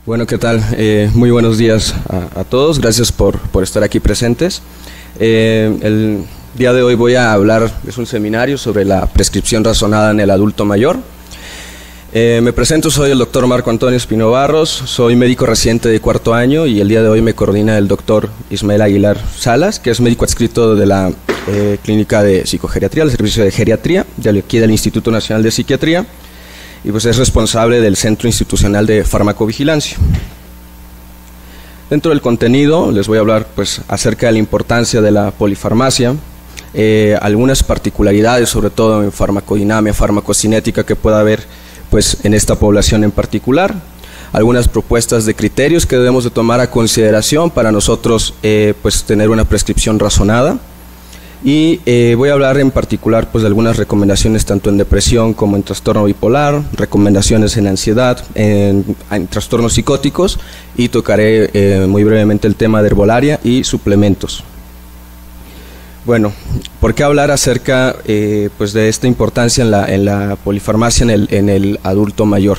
Bueno, ¿qué tal? Muy buenos días a todos, gracias por estar aquí presentes. El día de hoy voy a hablar, es un seminario sobre la prescripción razonada en el adulto mayor. Me presento, soy el doctor Marco Antonio Espino Barros, soy médico residente de cuarto año y el día de hoy me coordina el doctor Ismael Aguilar Salas, que es médico adscrito de la Clínica de Psicogeriatría, el Servicio de Geriatría, de aquí del Instituto Nacional de Psiquiatría, y pues es responsable del Centro Institucional de Farmacovigilancia. Dentro del contenido les voy a hablar pues acerca de la importancia de la polifarmacia, algunas particularidades, sobre todo en farmacodinamia, farmacocinética que pueda haber pues en esta población en particular, algunas propuestas de criterios que debemos de tomar a consideración para nosotros pues tener una prescripción razonada. Y voy a hablar en particular pues de algunas recomendaciones tanto en depresión como en trastorno bipolar, recomendaciones en ansiedad, en trastornos psicóticos, y tocaré muy brevemente el tema de herbolaria y suplementos. Bueno, ¿por qué hablar acerca pues de esta importancia en la polifarmacia en el adulto mayor?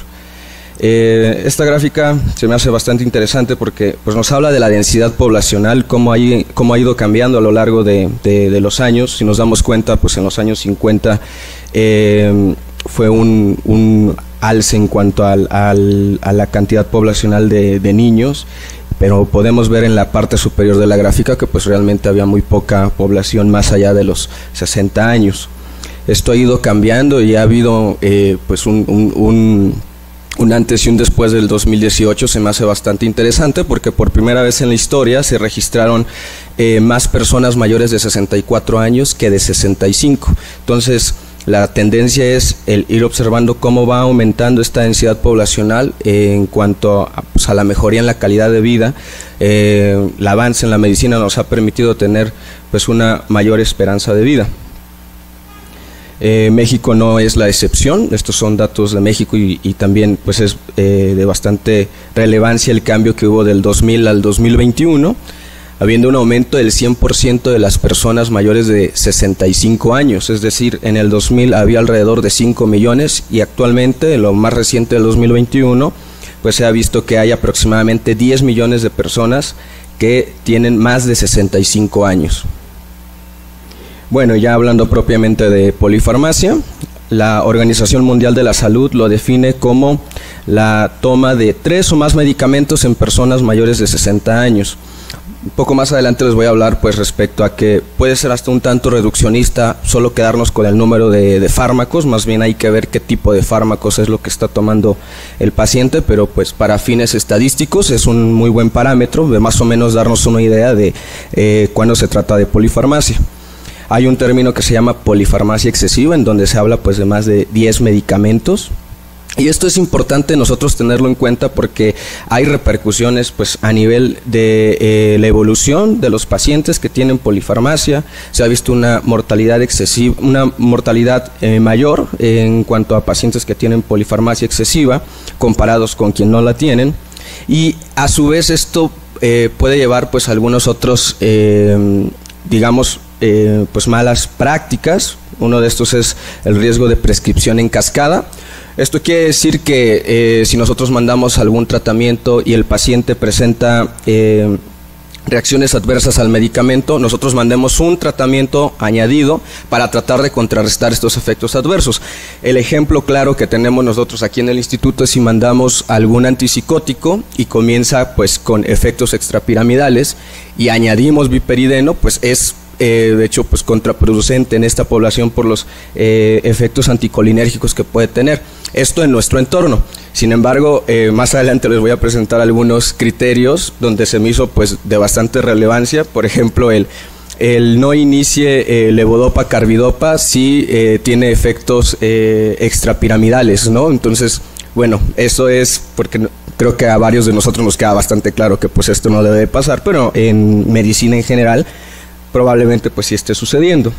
Esta gráfica se me hace bastante interesante porque pues nos habla de la densidad poblacional, cómo ha ido cambiando a lo largo de los años. Si nos damos cuenta, pues en los años 50 fue un alce en cuanto a la cantidad poblacional de niños, pero podemos ver en la parte superior de la gráfica que pues realmente había muy poca población más allá de los 60 años. Esto ha ido cambiando y ha habido pues un antes y un después del 2018. Se me hace bastante interesante porque por primera vez en la historia se registraron más personas mayores de 64 años que de 65. Entonces, la tendencia es el ir observando cómo va aumentando esta densidad poblacional en cuanto a la mejoría en la calidad de vida. El avance en la medicina nos ha permitido tener pues una mayor esperanza de vida. México no es la excepción. Estos son datos de México y también pues es de bastante relevancia el cambio que hubo del 2000 al 2021, habiendo un aumento del 100% de las personas mayores de 65 años, es decir, en el 2000 había alrededor de 5 millones y actualmente, en lo más reciente del 2021, pues se ha visto que hay aproximadamente 10 millones de personas que tienen más de 65 años. Bueno, ya hablando propiamente de polifarmacia, la Organización Mundial de la Salud lo define como la toma de 3 o más medicamentos en personas mayores de 60 años. Un poco más adelante les voy a hablar pues respecto a que puede ser hasta un tanto reduccionista solo quedarnos con el número de fármacos, más bien hay que ver qué tipo de fármacos es lo que está tomando el paciente, pero pues para fines estadísticos es un muy buen parámetro de más o menos darnos una idea de cuándo se trata de polifarmacia. Hay un término que se llama polifarmacia excesiva, en donde se habla pues de más de 10 medicamentos. Y esto es importante nosotros tenerlo en cuenta porque hay repercusiones pues a nivel de la evolución de los pacientes que tienen polifarmacia. Se ha visto una mortalidad excesiva, una mortalidad mayor en cuanto a pacientes que tienen polifarmacia excesiva comparados con quien no la tienen. Y a su vez esto puede llevar pues a algunos otros digamos pues malas prácticas. Uno de estos es el riesgo de prescripción en cascada. Esto quiere decir que si nosotros mandamos algún tratamiento y el paciente presenta reacciones adversas al medicamento, nosotros mandemos un tratamiento añadido para tratar de contrarrestar estos efectos adversos. El ejemplo claro que tenemos nosotros aquí en el instituto es si mandamos algún antipsicótico y comienza pues con efectos extrapiramidales y añadimos viperideno, pues es de hecho pues contraproducente en esta población por los efectos anticolinérgicos que puede tener. Esto en nuestro entorno. Sin embargo, más adelante les voy a presentar algunos criterios donde se me hizo pues de bastante relevancia. Por ejemplo, el no inicie levodopa carbidopa si tiene efectos extrapiramidales, ¿no? Entonces, bueno, eso es porque creo que a varios de nosotros nos queda bastante claro que pues esto no debe pasar, pero en medicina en general probablemente pues sí esté sucediendo.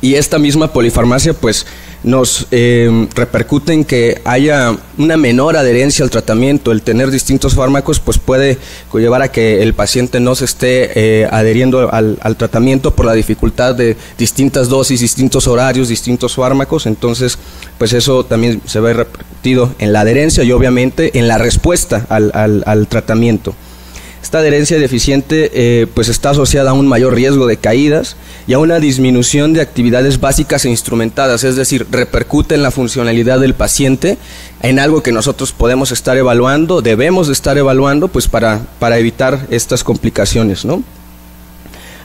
Y esta misma polifarmacia pues nos repercute en que haya una menor adherencia al tratamiento. El tener distintos fármacos pues puede conllevar a que el paciente no se esté adheriendo al tratamiento por la dificultad de distintas dosis, distintos horarios, distintos fármacos. Entonces pues eso también se ve repercutido en la adherencia y obviamente en la respuesta al tratamiento. Esta adherencia deficiente pues está asociada a un mayor riesgo de caídas y a una disminución de actividades básicas e instrumentadas, es decir, repercute en la funcionalidad del paciente, en algo que nosotros podemos estar evaluando, debemos de estar evaluando pues para evitar estas complicaciones, ¿no?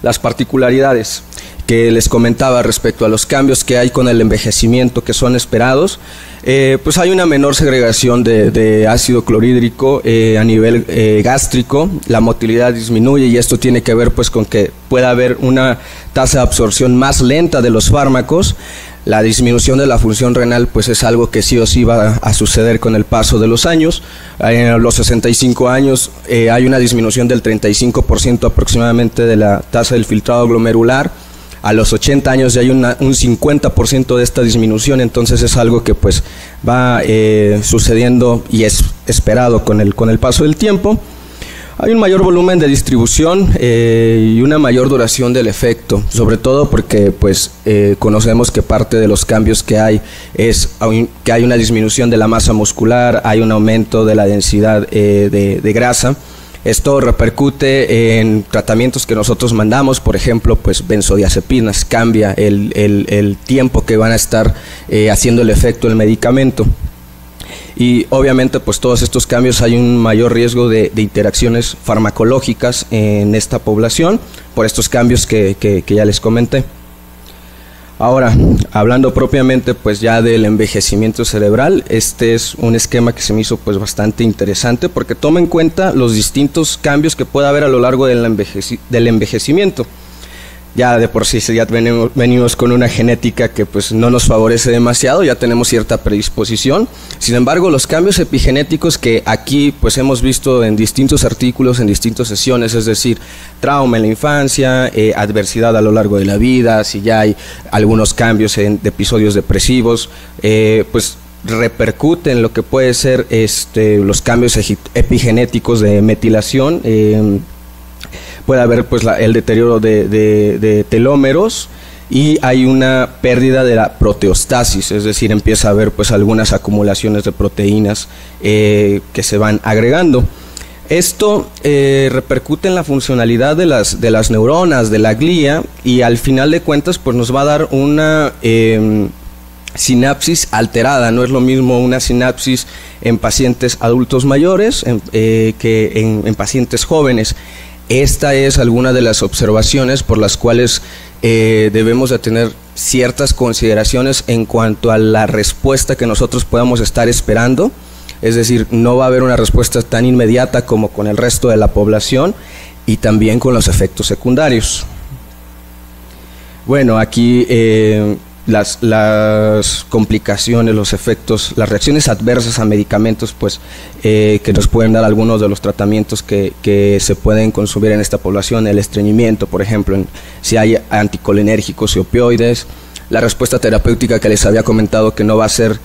Las particularidades que les comentaba respecto a los cambios que hay con el envejecimiento que son esperados, pues hay una menor segregación de ácido clorhídrico a nivel gástrico, la motilidad disminuye y esto tiene que ver pues con que pueda haber una tasa de absorción más lenta de los fármacos. La disminución de la función renal pues es algo que sí o sí va a suceder con el paso de los años. En los 65 años hay una disminución del 35% aproximadamente de la tasa del filtrado glomerular. A los 80 años ya hay un 50% de esta disminución, entonces es algo que pues va sucediendo y es esperado con el paso del tiempo. Hay un mayor volumen de distribución y una mayor duración del efecto, sobre todo porque pues conocemos que parte de los cambios que hay es que hay una disminución de la masa muscular, hay un aumento de la densidad de grasa. Esto repercute en tratamientos que nosotros mandamos, por ejemplo, pues benzodiazepinas, cambia el tiempo que van a estar haciendo el efecto del medicamento. Y obviamente pues todos estos cambios hay un mayor riesgo de interacciones farmacológicas en esta población por estos cambios que ya les comenté. Ahora, hablando propiamente pues ya del envejecimiento cerebral, este es un esquema que se me hizo pues bastante interesante porque toma en cuenta los distintos cambios que puede haber a lo largo del envejecimiento. Ya de por sí ya venimos con una genética que pues no nos favorece demasiado, ya tenemos cierta predisposición. Sin embargo, los cambios epigenéticos que aquí pues hemos visto en distintos artículos, en distintas sesiones, es decir, trauma en la infancia, adversidad a lo largo de la vida, si ya hay algunos cambios de episodios depresivos, pues repercute en lo que puede ser los cambios epigenéticos de metilación. Puede haber pues el deterioro de telómeros y hay una pérdida de la proteostasis, es decir, empieza a haber pues algunas acumulaciones de proteínas que se van agregando. Esto repercute en la funcionalidad de las neuronas, de la glía, y al final de cuentas pues nos va a dar una sinapsis alterada. No es lo mismo una sinapsis en pacientes adultos mayores que en pacientes jóvenes. Esta es alguna de las observaciones por las cuales debemos de tener ciertas consideraciones en cuanto a la respuesta que nosotros podamos estar esperando. Es decir, no va a haber una respuesta tan inmediata como con el resto de la población y también con los efectos secundarios. Bueno, aquí las complicaciones, los efectos, las reacciones adversas a medicamentos pues que nos pueden dar algunos de los tratamientos que se pueden consumir en esta población, el estreñimiento, por ejemplo, si hay anticolinérgicos y opioides, la respuesta terapéutica que les había comentado que no va a ser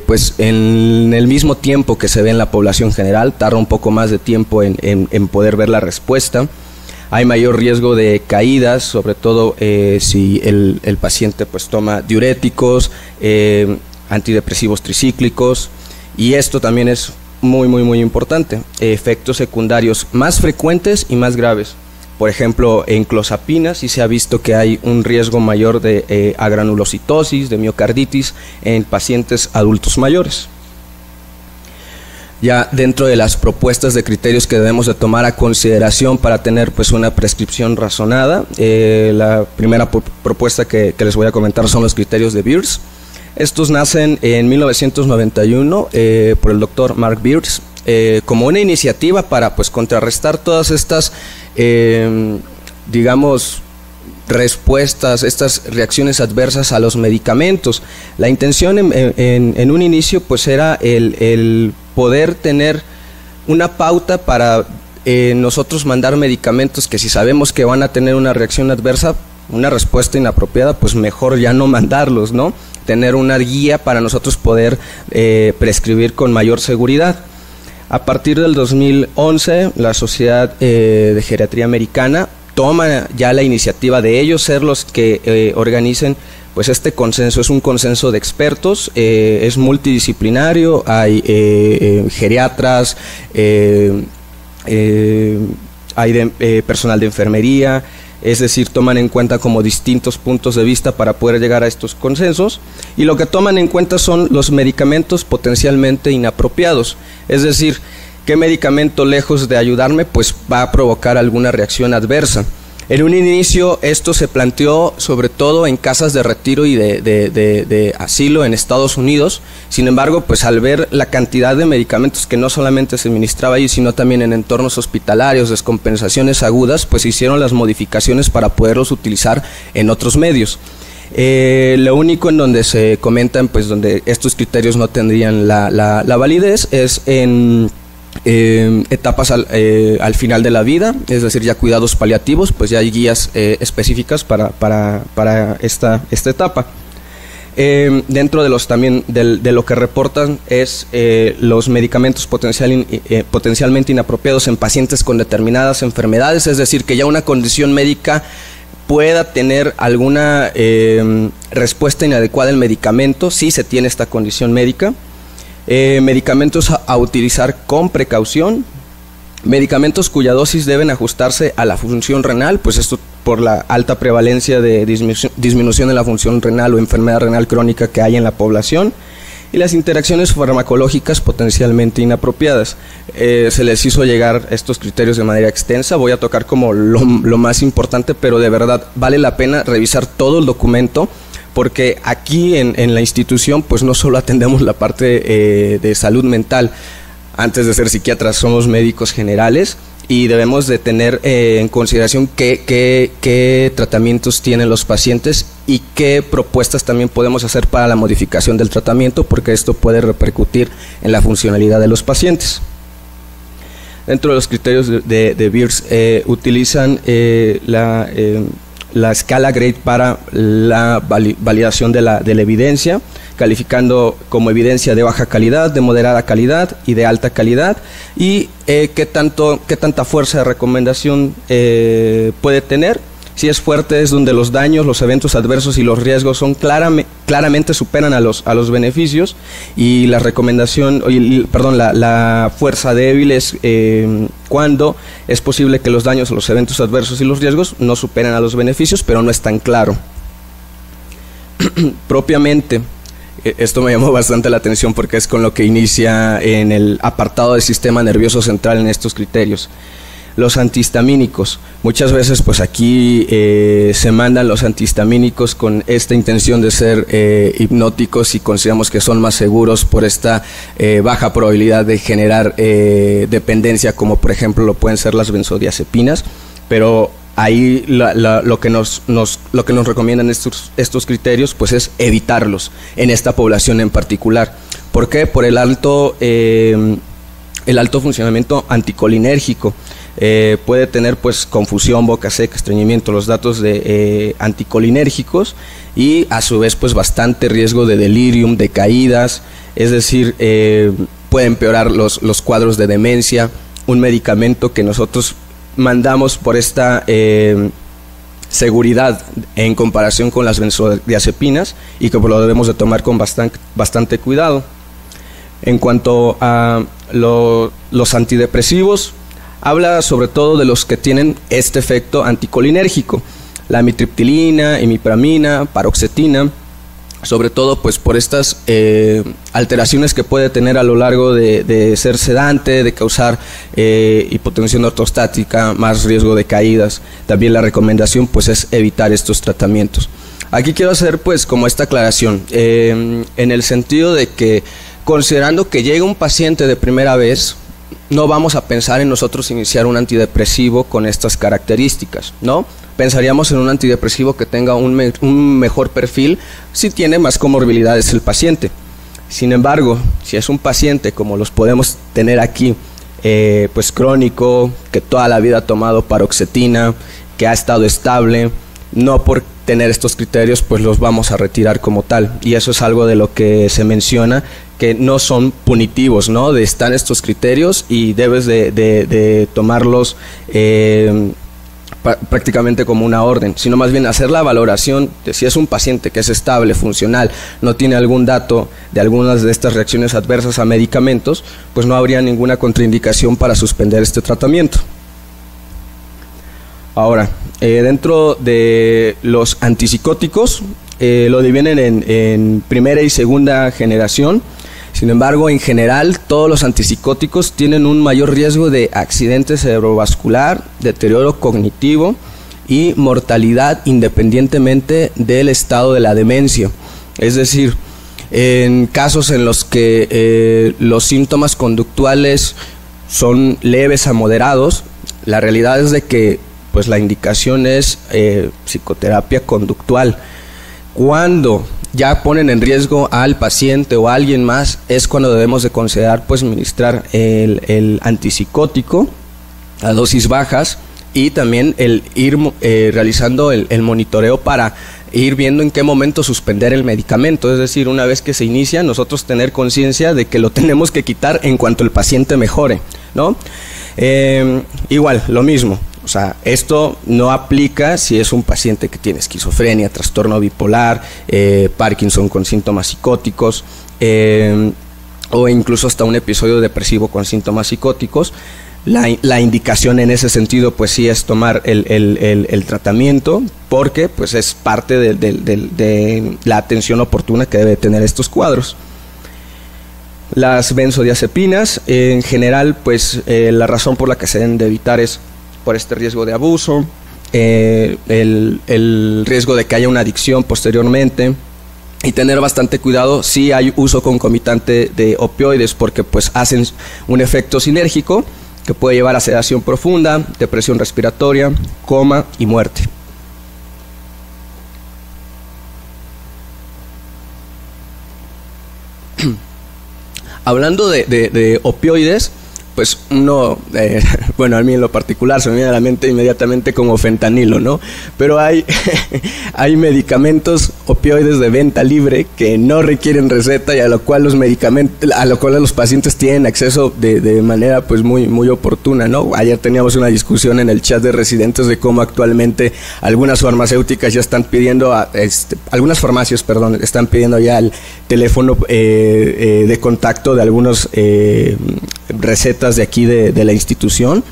pues en el mismo tiempo que se ve en la población general, tarda un poco más de tiempo en poder ver la respuesta. Hay mayor riesgo de caídas, sobre todo si el paciente pues toma diuréticos, antidepresivos tricíclicos, y esto también es muy importante. Efectos secundarios más frecuentes y más graves. Por ejemplo, en clozapina sí se ha visto que hay un riesgo mayor de agranulocitosis, de miocarditis en pacientes adultos mayores. Ya dentro de las propuestas de criterios que debemos de tomar a consideración para tener pues una prescripción razonada, la primera propuesta que les voy a comentar son los criterios de Beers. Estos nacen en 1991 por el doctor Mark Beers como una iniciativa para pues contrarrestar todas estas digamos respuestas, estas reacciones adversas a los medicamentos. La intención en un inicio pues era el poder tener una pauta para nosotros mandar medicamentos que si sabemos que van a tener una reacción adversa, una respuesta inapropiada, pues mejor ya no mandarlos, ¿no? Tener una guía para nosotros poder prescribir con mayor seguridad. A partir del 2011, la Sociedad de Geriatría Americana toma ya la iniciativa de ellos ser los que organicen pues este consenso. Es un consenso de expertos, es multidisciplinario, hay geriatras, hay personal de enfermería, es decir, toman en cuenta como distintos puntos de vista para poder llegar a estos consensos, y lo que toman en cuenta son los medicamentos potencialmente inapropiados, es decir, qué medicamento, lejos de ayudarme, pues va a provocar alguna reacción adversa. En un inicio esto se planteó sobre todo en casas de retiro y de asilo en Estados Unidos. Sin embargo, pues al ver la cantidad de medicamentos que no solamente se administraba allí, sino también en entornos hospitalarios, descompensaciones agudas, pues hicieron las modificaciones para poderlos utilizar en otros medios. Lo único en donde se comentan, pues donde estos criterios no tendrían la validez, es en etapas al final de la vida, es decir, ya cuidados paliativos, pues ya hay guías específicas para esta etapa. Dentro de los también de lo que reportan es los medicamentos potencialmente inapropiados en pacientes con determinadas enfermedades, es decir, que ya una condición médica pueda tener alguna respuesta inadecuada al medicamento, si se tiene esta condición médica. Medicamentos a utilizar con precaución, medicamentos cuya dosis deben ajustarse a la función renal, pues esto por la alta prevalencia de disminución de la función renal o enfermedad renal crónica que hay en la población, y las interacciones farmacológicas potencialmente inapropiadas. Se les hizo llegar estos criterios de manera extensa, voy a tocar como lo más importante, pero de verdad vale la pena revisar todo el documento, porque aquí en la institución pues no solo atendemos la parte de salud mental. Antes de ser psiquiatras somos médicos generales y debemos de tener en consideración qué tratamientos tienen los pacientes y qué propuestas también podemos hacer para la modificación del tratamiento, porque esto puede repercutir en la funcionalidad de los pacientes. Dentro de los criterios de Beers utilizan la escala GRADE para la validación de la evidencia, calificando como evidencia de baja calidad, de moderada calidad y de alta calidad, y qué tanta fuerza de recomendación puede tener. Si es fuerte, es donde los daños, los eventos adversos y los riesgos son claramente superan a los beneficios, y la la fuerza débil es cuando es posible que los daños, los eventos adversos y los riesgos no superen a los beneficios, pero no es tan claro. Propiamente, esto me llamó bastante la atención porque es con lo que inicia en el apartado del sistema nervioso central en estos criterios. Los antihistamínicos, muchas veces pues aquí se mandan los antihistamínicos con esta intención de ser hipnóticos, y consideramos que son más seguros por esta baja probabilidad de generar dependencia, como por ejemplo lo pueden ser las benzodiazepinas, pero ahí lo que nos recomiendan estos criterios pues es evitarlos en esta población en particular. ¿Por qué? Por el alto funcionamiento anticolinérgico. Puede tener pues confusión, boca seca, estreñimiento, los datos de anticolinérgicos, y a su vez pues bastante riesgo de delirium, de caídas, es decir, puede empeorar los cuadros de demencia. Un medicamento que nosotros mandamos por esta seguridad en comparación con las benzodiazepinas, y que lo debemos de tomar con bastante cuidado. En cuanto a los antidepresivos, habla sobre todo de los que tienen este efecto anticolinérgico, la amitriptilina, imipramina, paroxetina, sobre todo pues por estas alteraciones que puede tener a lo largo de ser sedante, de causar hipotensión ortostática, más riesgo de caídas. También la recomendación pues es evitar estos tratamientos. Aquí quiero hacer pues como esta aclaración, en el sentido de que, considerando que llega un paciente de primera vez, no vamos a pensar en nosotros iniciar un antidepresivo con estas características, ¿no? Pensaríamos en un antidepresivo que tenga un mejor perfil si tiene más comorbilidades el paciente. Sin embargo, si es un paciente como los podemos tener aquí, pues crónico, que toda la vida ha tomado paroxetina, que ha estado estable, no por tener estos criterios pues los vamos a retirar como tal, y eso es algo de lo que se menciona, que no son punitivos, ¿no? De están estos criterios y debes de tomarlos prácticamente como una orden, sino más bien hacer la valoración de si es un paciente que es estable, funcional, no tiene algún dato de algunas de estas reacciones adversas a medicamentos, pues no habría ninguna contraindicación para suspender este tratamiento. Ahora, dentro de los antipsicóticos, lo dividen en primera y segunda generación. Sin embargo, en general, todos los antipsicóticos tienen un mayor riesgo de accidente cerebrovascular, deterioro cognitivo y mortalidad independientemente del estado de la demencia. Es decir, en casos en los que los síntomas conductuales son leves a moderados, la realidad es de que pues la indicación es psicoterapia conductual. Cuando ya ponen en riesgo al paciente o a alguien más, es cuando debemos de considerar pues administrar el antipsicótico a dosis bajas, y también el ir realizando el monitoreo para ir viendo en qué momento suspender el medicamento. Es decir, una vez que se inicia, nosotros tener conciencia de que lo tenemos que quitar en cuanto el paciente mejore, ¿no? Igual, lo mismo. O sea, esto no aplica si es un paciente que tiene esquizofrenia, trastorno bipolar, Parkinson con síntomas psicóticos, o incluso hasta un episodio depresivo con síntomas psicóticos. La indicación en ese sentido pues sí es tomar el tratamiento, porque pues es parte de la atención oportuna que debe tener estos cuadros. Las benzodiazepinas, en general, pues la razón por la que se deben de evitar es por este riesgo de abuso, el riesgo de que haya una adicción posteriormente, y tener bastante cuidado si hay uso concomitante de opioides, porque pues hacen un efecto sinérgico que puede llevar a sedación profunda, depresión respiratoria, coma y muerte. Hablando de opioides, pues uno, bueno, a mí en lo particular se me viene a la mente inmediatamente como fentanilo, ¿no? Pero hay medicamentos opioides de venta libre que no requieren receta y a lo cual los pacientes tienen acceso de manera pues muy oportuna, ¿no? Ayer teníamos una discusión en el chat de residentes de cómo actualmente algunas farmacéuticas ya están pidiendo, algunas farmacias, perdón, están pidiendo ya el teléfono de contacto de algunos recetas de aquí de la institución,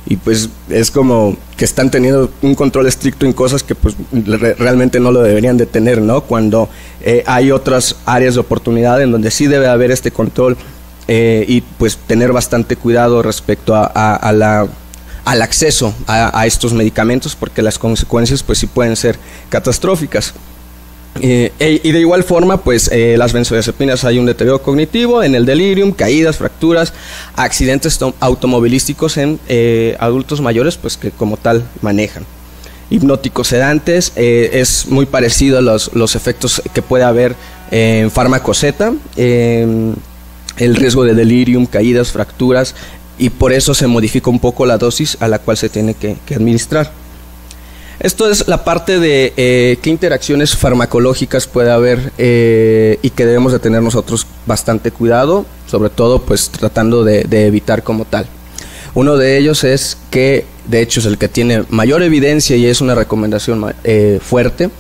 y pues es como que están teniendo un control estricto en cosas que pues realmente no lo deberían de tener, ¿no? Cuando hay otras áreas de oportunidad en donde sí debe haber este control, y pues tener bastante cuidado respecto al acceso a estos medicamentos, porque las consecuencias pues sí pueden ser catastróficas. Y de igual forma, pues las benzodiazepinas, hay un deterioro cognitivo en el delirium, caídas, fracturas, accidentes automovilísticos en adultos mayores, pues que como tal manejan. Hipnóticos sedantes, es muy parecido a los efectos que puede haber en fármaco Z, el riesgo de delirium, caídas, fracturas, y por eso se modifica un poco la dosis a la cual se tiene que administrar. Esto es la parte de qué interacciones farmacológicas puede haber y que debemos de tener nosotros bastante cuidado, sobre todo pues tratando de evitar como tal. Uno de ellos es que, de hecho es el que tiene mayor evidencia y es una recomendación fuerte,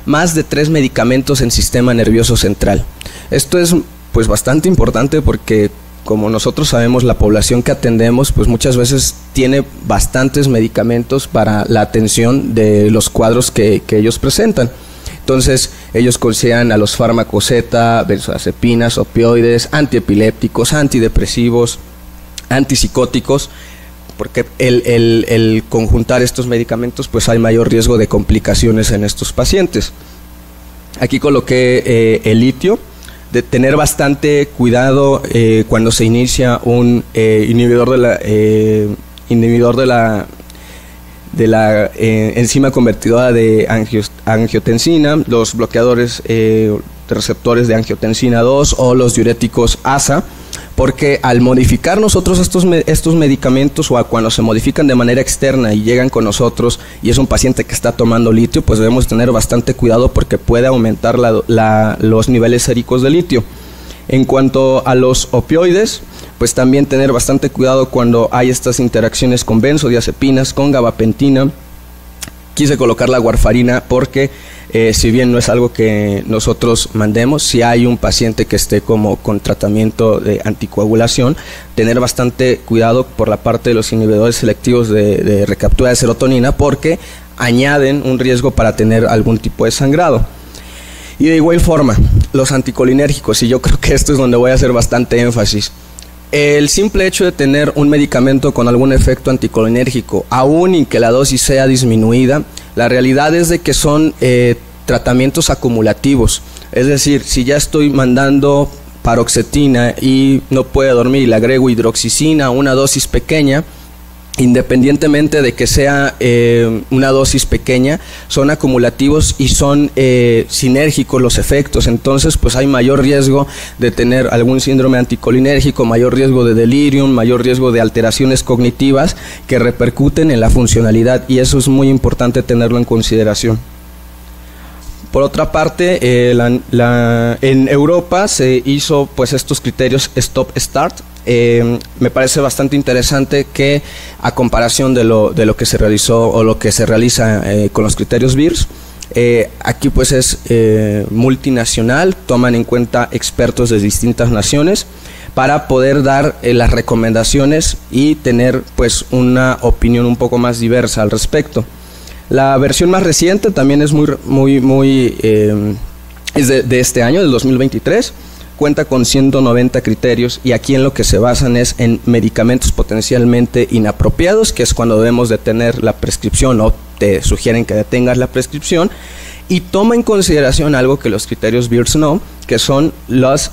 más de 3 medicamentos en sistema nervioso central. Esto es pues bastante importante porque, como nosotros sabemos, la población que atendemos pues muchas veces tiene bastantes medicamentos para la atención de los cuadros que ellos presentan. Entonces ellos consideran a los fármacos Z, benzodiazepinas, opioides, antiepilépticos, antidepresivos, antipsicóticos, porque el conjuntar estos medicamentos pues hay mayor riesgo de complicaciones en estos pacientes. Aquí coloqué el litio. De tener bastante cuidado cuando se inicia un inhibidor de la enzima convertidora de angiotensina, los bloqueadores de receptores de angiotensina 2 o los diuréticos ASA, porque al modificar nosotros estos medicamentos o cuando se modifican de manera externa y llegan con nosotros y es un paciente que está tomando litio, pues debemos tener bastante cuidado porque puede aumentar los niveles séricos de litio. En cuanto a los opioides, pues también tener bastante cuidado cuando hay estas interacciones con benzodiazepinas, con gabapentina. Quise colocar la warfarina porque si bien no es algo que nosotros mandemos, si hay un paciente que esté como con tratamiento de anticoagulación, tener bastante cuidado por la parte de los inhibidores selectivos de recaptura de serotonina porque añaden un riesgo para tener algún tipo de sangrado. Y de igual forma, los anticolinérgicos, y yo creo que esto es donde voy a hacer bastante énfasis. El simple hecho de tener un medicamento con algún efecto anticolinérgico, aún y que la dosis sea disminuida, la realidad es de que son tratamientos acumulativos. Es decir, si ya estoy mandando paroxetina y no puede dormir y le agrego hidroxicina a una dosis pequeña, independientemente de que sea una dosis pequeña, son acumulativos y son sinérgicos los efectos. Entonces pues hay mayor riesgo de tener algún síndrome anticolinérgico, mayor riesgo de delirium, mayor riesgo de alteraciones cognitivas que repercuten en la funcionalidad, y eso es muy importante tenerlo en consideración. Por otra parte, en Europa se hizo pues estos criterios Stop-Start. Me parece bastante interesante que a comparación de lo que se realizó o lo que se realiza con los criterios BIRS, aquí pues es multinacional, toman en cuenta expertos de distintas naciones para poder dar las recomendaciones y tener pues una opinión un poco más diversa al respecto. La versión más reciente también es es de este año, del 2023. Cuenta con 190 criterios y aquí en lo que se basan es en medicamentos potencialmente inapropiados, que es cuando debemos detener la prescripción o te sugieren que detengas la prescripción, y toma en consideración algo que los criterios BIRS no, que son las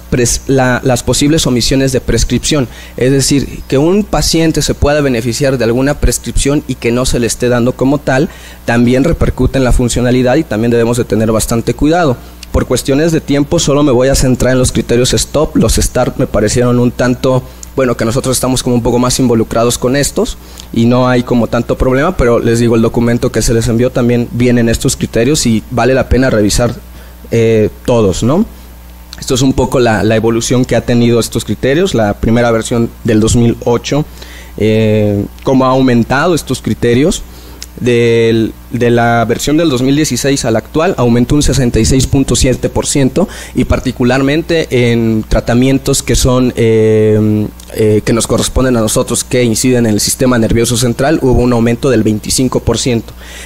posibles omisiones de prescripción. Es decir, que un paciente se pueda beneficiar de alguna prescripción y que no se le esté dando como tal, también repercute en la funcionalidad y también debemos de tener bastante cuidado. Por cuestiones de tiempo solo me voy a centrar en los criterios STOP. Los START me parecieron un tanto, bueno, que nosotros estamos como un poco más involucrados con estos y no hay como tanto problema, pero les digo, el documento que se les envió también vienen estos criterios y vale la pena revisar todos, ¿no? Esto es un poco la evolución que ha tenido estos criterios. La primera versión del 2008, cómo ha aumentado estos criterios. De la versión del 2016 a la actual aumentó un 66.7% y particularmente en tratamientos que son que nos corresponden a nosotros, que inciden en el sistema nervioso central, hubo un aumento del 25%.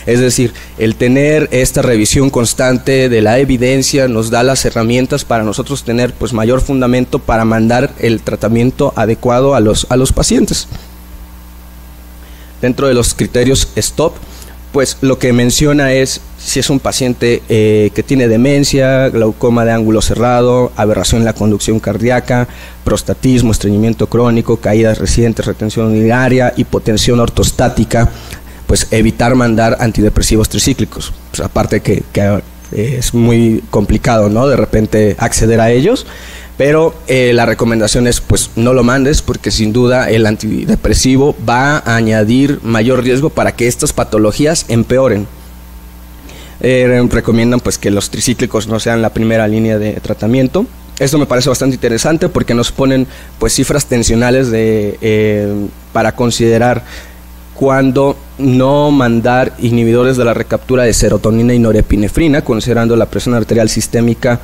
Es decir, el tener esta revisión constante de la evidencia nos da las herramientas para nosotros tener pues mayor fundamento para mandar el tratamiento adecuado a los pacientes. Dentro de los criterios STOP, pues lo que menciona es si es un paciente que tiene demencia, glaucoma de ángulo cerrado, aberración en la conducción cardíaca, prostatismo, estreñimiento crónico, caídas recientes, retención urinaria, hipotensión ortostática, pues evitar mandar antidepresivos tricíclicos. Pues aparte que es muy complicado, ¿no?, de repente acceder a ellos. Pero la recomendación es pues no lo mandes, porque sin duda el antidepresivo va a añadir mayor riesgo para que estas patologías empeoren. Recomiendan pues que los tricíclicos no sean la primera línea de tratamiento. Esto me parece bastante interesante porque nos ponen pues cifras tensionales para considerar cuándo no mandar inhibidores de la recaptura de serotonina y norepinefrina, considerando la presión arterial sistémica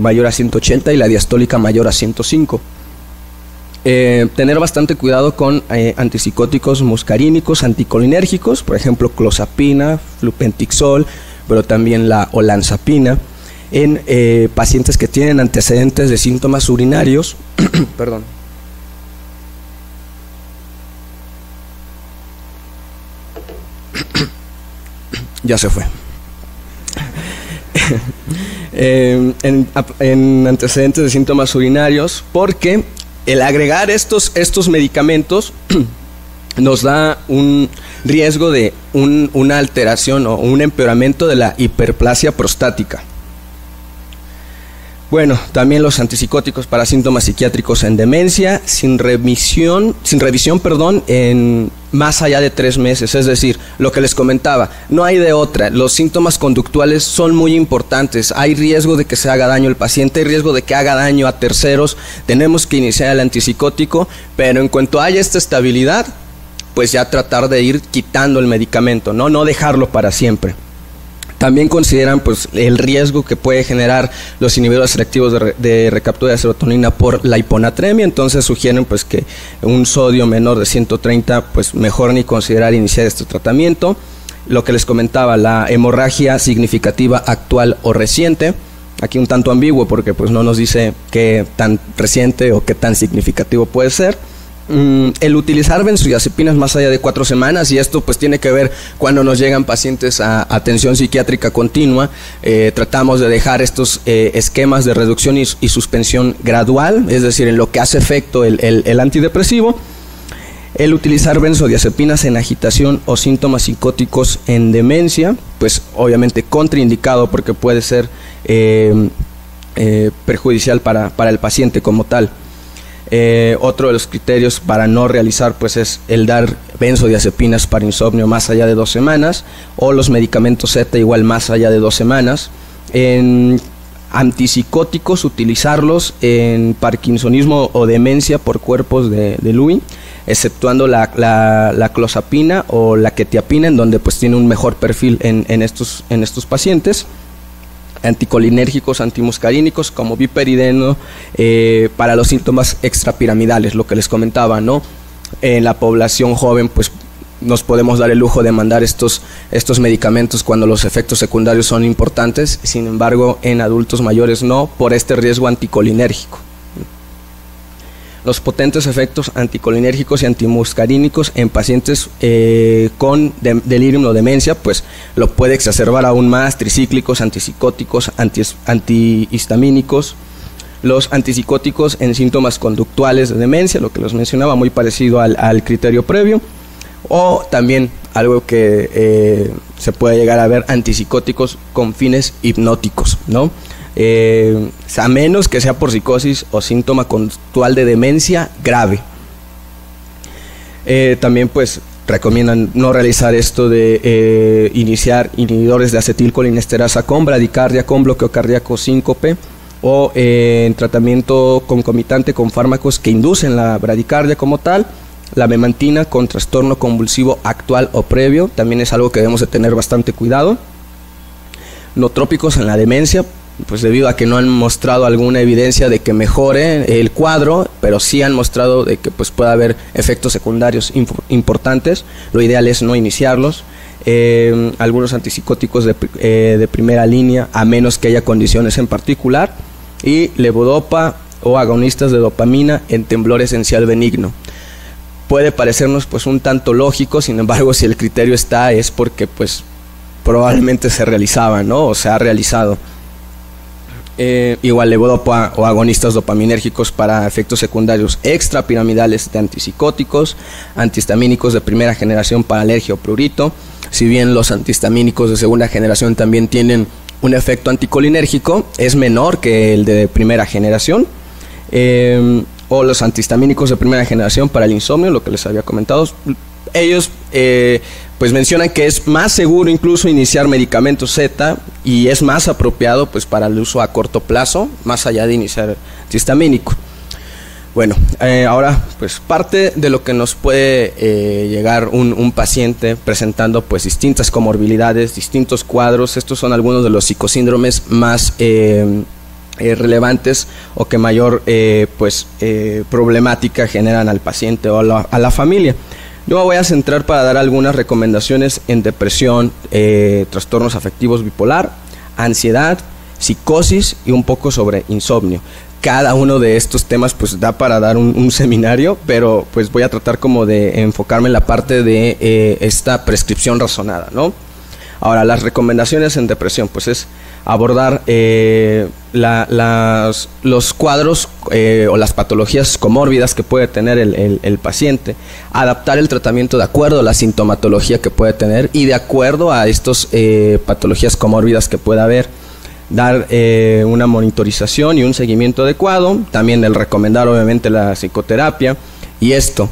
mayor a 180 y la diastólica mayor a 105. Tener bastante cuidado con antipsicóticos muscarínicos, anticolinérgicos, por ejemplo clozapina, flupentixol, pero también la olanzapina, en pacientes que tienen antecedentes de síntomas urinarios, perdón. Ya se fue. En antecedentes de síntomas urinarios, porque el agregar estos medicamentos nos da un riesgo de una alteración o un empeoramiento de la hiperplasia prostática. Bueno, también los antipsicóticos para síntomas psiquiátricos en demencia, sin revisión, en más allá de 3 meses. Es decir, lo que les comentaba, no hay de otra. Los síntomas conductuales son muy importantes. Hay riesgo de que se haga daño al paciente, hay riesgo de que haga daño a terceros. Tenemos que iniciar el antipsicótico, pero en cuanto haya esta estabilidad, pues ya tratar de ir quitando el medicamento, no dejarlo para siempre. También consideran pues el riesgo que puede generar los inhibidores selectivos de recaptura de serotonina por la hiponatremia. Entonces sugieren pues que un sodio menor de 130 pues mejor ni considerar iniciar este tratamiento. Lo que les comentaba, la hemorragia significativa actual o reciente, aquí un tanto ambiguo porque pues no nos dice qué tan reciente o qué tan significativo puede ser. El utilizar benzodiazepinas más allá de 4 semanas, y esto pues tiene que ver cuando nos llegan pacientes a atención psiquiátrica continua. Tratamos de dejar estos esquemas de reducción y suspensión gradual, es decir, en lo que hace efecto el antidepresivo. El utilizar benzodiazepinas en agitación o síntomas psicóticos en demencia, pues obviamente contraindicado porque puede ser perjudicial para el paciente como tal. Otro de los criterios para no realizar pues es el dar benzodiazepinas para insomnio más allá de 2 semanas, o los medicamentos Z igual más allá de 2 semanas. En antipsicóticos, utilizarlos en parkinsonismo o demencia por cuerpos de Lewy, exceptuando la clozapina o la quetiapina, en donde pues tiene un mejor perfil en estos pacientes. Anticolinérgicos, antimuscarínicos como biperideno para los síntomas extrapiramidales, lo que les comentaba, ¿no? En la población joven pues nos podemos dar el lujo de mandar estos medicamentos cuando los efectos secundarios son importantes. Sin embargo, en adultos mayores no, por este riesgo anticolinérgico. Los potentes efectos anticolinérgicos y antimuscarínicos en pacientes con delirium o demencia, pues lo puede exacerbar aún más. Tricíclicos, antipsicóticos, antihistamínicos. Los antipsicóticos en síntomas conductuales de demencia, lo que les mencionaba, muy parecido al criterio previo. O también algo que se puede llegar a ver, antipsicóticos con fines hipnóticos, ¿no? A menos que sea por psicosis o síntoma conductual de demencia grave. También pues recomiendan no realizar esto de iniciar inhibidores de acetilcolinesterasa con bradicardia, con bloqueo cardíaco, síncope, o en tratamiento concomitante con fármacos que inducen la bradicardia como tal. La memantina con trastorno convulsivo actual o previo también es algo que debemos de tener bastante cuidado. Nootrópicos en la demencia, pues debido a que no han mostrado alguna evidencia de que mejore el cuadro, pero sí han mostrado de que pues puede haber efectos secundarios importantes. Lo ideal es no iniciarlos. Algunos antipsicóticos de primera línea, a menos que haya condiciones en particular, y levodopa o agonistas de dopamina en temblor esencial benigno. Puede parecernos pues un tanto lógico, sin embargo, si el criterio está, es porque pues probablemente se realizaba, ¿no? O se ha realizado. Igual levodopa o agonistas dopaminérgicos para efectos secundarios extrapiramidales de antipsicóticos, antihistamínicos de primera generación para alergia o prurito. Si bien los antihistamínicos de segunda generación también tienen un efecto anticolinérgico, es menor que el de primera generación. O los antihistamínicos de primera generación para el insomnio, lo que les había comentado. Ellos pues mencionan que es más seguro incluso iniciar medicamentos Z y es más apropiado pues para el uso a corto plazo, más allá de iniciar antihistamínico. Bueno, ahora pues parte de lo que nos puede llegar un paciente presentando pues distintas comorbilidades, distintos cuadros. Estos son algunos de los psicosíndromes más relevantes o que mayor problemática generan al paciente o a la familia. Yo me voy a centrar para dar algunas recomendaciones en depresión, trastornos afectivos bipolar, ansiedad, psicosis y un poco sobre insomnio. Cada uno de estos temas pues da para dar un seminario, pero pues voy a tratar como de enfocarme en la parte de esta prescripción razonada, ¿no? Ahora, las recomendaciones en depresión pues es abordar los cuadros o las patologías comórbidas que puede tener el paciente, adaptar el tratamiento de acuerdo a la sintomatología que puede tener y de acuerdo a estas patologías comórbidas que pueda haber. dar una monitorización y un seguimiento adecuado, también el recomendar obviamente la psicoterapia, y esto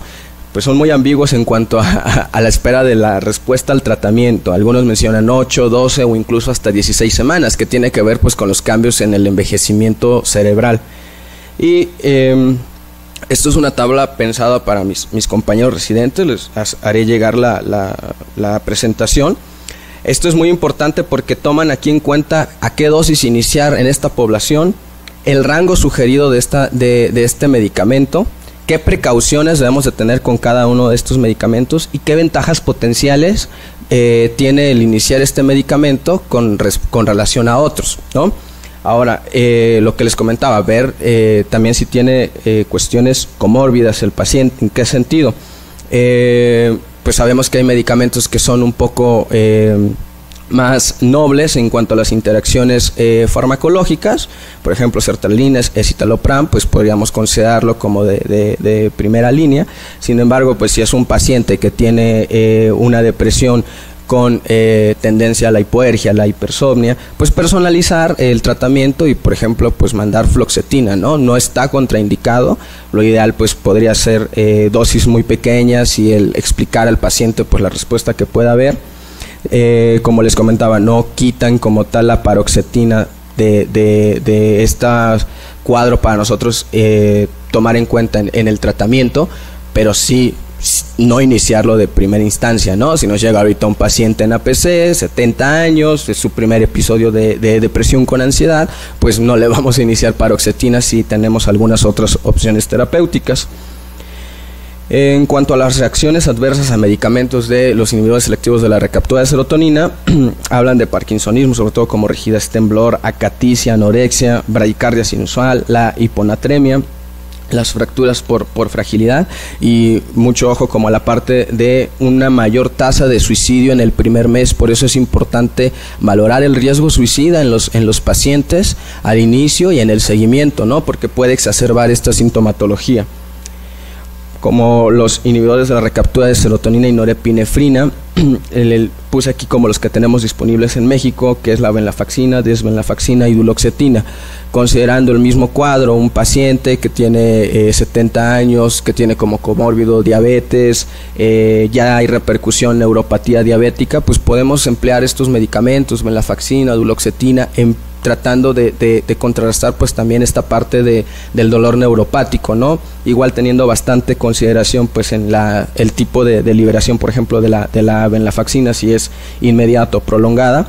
pues son muy ambiguos en cuanto a la espera de la respuesta al tratamiento. Algunos mencionan 8, 12 o incluso hasta 16 semanas, que tiene que ver pues con los cambios en el envejecimiento cerebral. Y esto es una tabla pensada para mis compañeros residentes, les haré llegar la presentación. Esto es muy importante porque toman aquí en cuenta a qué dosis iniciar en esta población, el rango sugerido de este medicamento, qué precauciones debemos de tener con cada uno de estos medicamentos y qué ventajas potenciales tiene el iniciar este medicamento con relación a otros, ¿no? Ahora, lo que les comentaba, ver también si tiene cuestiones comórbidas el paciente, ¿en qué sentido? Pues sabemos que hay medicamentos que son un poco más nobles en cuanto a las interacciones farmacológicas, por ejemplo sertralina, escitalopram, pues podríamos considerarlo como de primera línea. Sin embargo, pues si es un paciente que tiene una depresión con tendencia a la hipoergia, a la hipersomnia, pues personalizar el tratamiento y por ejemplo pues mandar fluoxetina, no está contraindicado. Lo ideal pues podría ser dosis muy pequeñas y el explicar al paciente pues la respuesta que pueda haber. Como les comentaba, no quitan como tal la paroxetina de este cuadro para nosotros tomar en cuenta en el tratamiento, pero sí no iniciarlo de primera instancia, ¿no? Si nos llega ahorita un paciente en APC, 70 años, es su primer episodio de depresión con ansiedad, pues no le vamos a iniciar paroxetina si tenemos algunas otras opciones terapéuticas. En cuanto a las reacciones adversas a medicamentos de los inhibidores selectivos de la recaptura de serotonina, hablan de parkinsonismo, sobre todo como rigidez, temblor, acaticia, anorexia, bradicardia sinusual, la hiponatremia, las fracturas por fragilidad y mucho ojo como a la parte de una mayor tasa de suicidio en el primer mes. Por eso es importante valorar el riesgo suicida en los pacientes al inicio y en el seguimiento, ¿no? Porque puede exacerbar esta sintomatología. Como los inhibidores de la recaptura de serotonina y norepinefrina, puse aquí como los que tenemos disponibles en México, que es la venlafaxina, desvenlafaxina y duloxetina. Considerando el mismo cuadro, un paciente que tiene 70 años, que tiene como comórbido diabetes, ya hay repercusión neuropatía diabética, pues podemos emplear estos medicamentos, venlafaxina, duloxetina, tratando de contrarrestar pues también esta parte del dolor neuropático, ¿no? Igual teniendo bastante consideración pues en el tipo de liberación, por ejemplo, de la venlafaxina, si es inmediata o prolongada,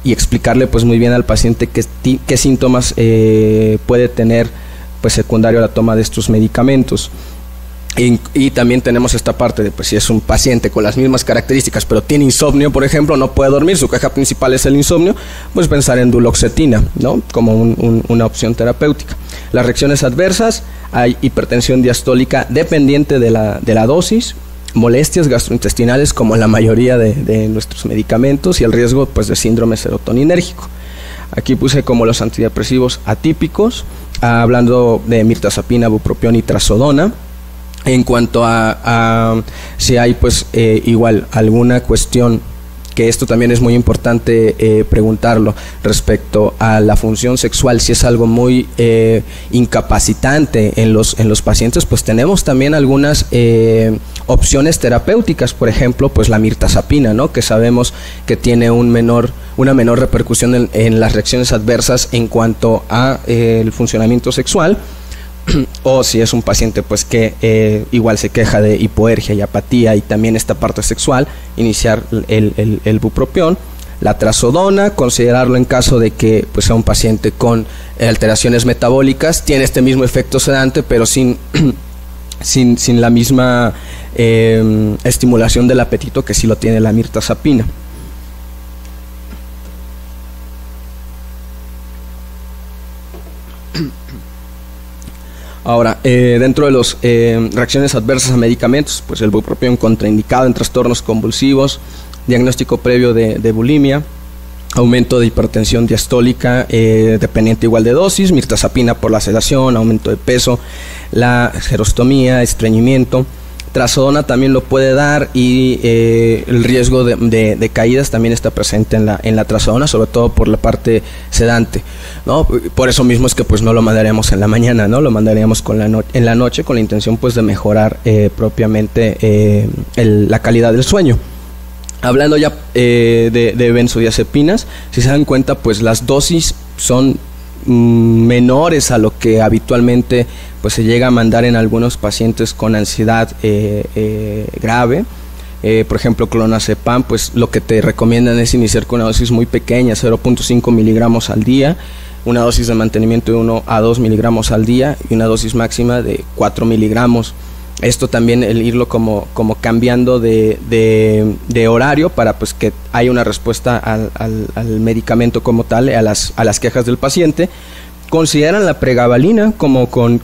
y explicarle pues muy bien al paciente qué síntomas puede tener pues secundario a la toma de estos medicamentos. Y también tenemos esta parte de pues si es un paciente con las mismas características pero tiene insomnio, por ejemplo, no puede dormir, su queja principal es el insomnio, pues pensar en duloxetina, ¿no? Como una opción terapéutica. Las reacciones adversas, hay hipertensión diastólica dependiente de la dosis, molestias gastrointestinales como la mayoría de nuestros medicamentos y el riesgo pues de síndrome serotoninérgico. Aquí puse como los antidepresivos atípicos, hablando de mirtazapina, bupropión y trazodona. En cuanto a si hay pues igual alguna cuestión, que esto también es muy importante preguntarlo respecto a la función sexual, si es algo muy incapacitante en los pacientes, pues tenemos también algunas opciones terapéuticas, por ejemplo pues la mirtazapina, ¿no? Que sabemos que tiene una menor repercusión en las reacciones adversas en cuanto a el funcionamiento sexual. O si es un paciente pues que igual se queja de hipoergia y apatía y también esta parte sexual, iniciar el bupropión. La trazodona, considerarlo en caso de que pues sea un paciente con alteraciones metabólicas, tiene este mismo efecto sedante pero sin la misma estimulación del apetito que sí lo tiene la mirtazapina. Ahora, dentro de las reacciones adversas a medicamentos, pues el bupropión contraindicado en trastornos convulsivos, diagnóstico previo de bulimia, aumento de hipertensión diastólica dependiente igual de dosis, mirtazapina por la sedación, aumento de peso, la xerostomía, estreñimiento, trazodona también lo puede dar, y el riesgo de caídas también está presente en la trazodona, sobre todo por la parte sedante, ¿no? Por eso mismo es que pues no lo mandaríamos en la mañana, ¿no? Lo mandaríamos en la noche, con la intención pues de mejorar propiamente la calidad del sueño. Hablando ya de benzodiazepinas, si se dan cuenta, pues las dosis son menores a lo que habitualmente pues se llega a mandar en algunos pacientes con ansiedad grave. Por ejemplo, clonazepam, pues lo que te recomiendan es iniciar con una dosis muy pequeña, 0.5 miligramos al día, una dosis de mantenimiento de 1 a 2 miligramos al día y una dosis máxima de 4 miligramos. Esto también, el irlo como cambiando de horario para pues que haya una respuesta al medicamento como tal, a las quejas del paciente. Consideran la pregabalina como con